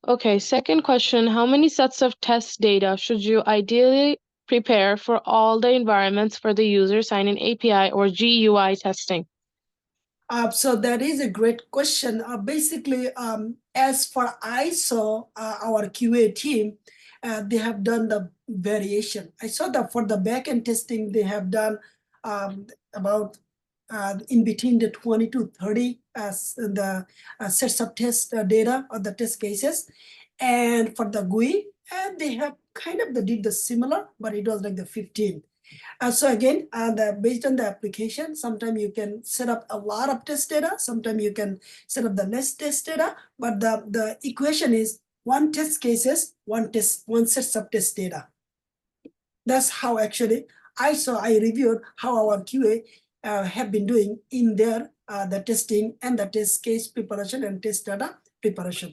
Okay, second question. How many sets of test data should you ideally prepare for all the environments for the user sign-in API or GUI testing? So that is a great question. Basically, as for ISO, our QA team, they have done the variation. I saw that for the backend testing, they have done about in between the 20 to 30 the sets of test data or the test cases. And for the GUI, they have kind of did the similar, but it was like the 15. So again, based on the application, sometimes you can set up a lot of test data, sometimes you can set up the less test data, but the equation is one test cases, one set of test data. That's how actually I reviewed how our QA have been doing in their the testing and the test case preparation and test data preparation.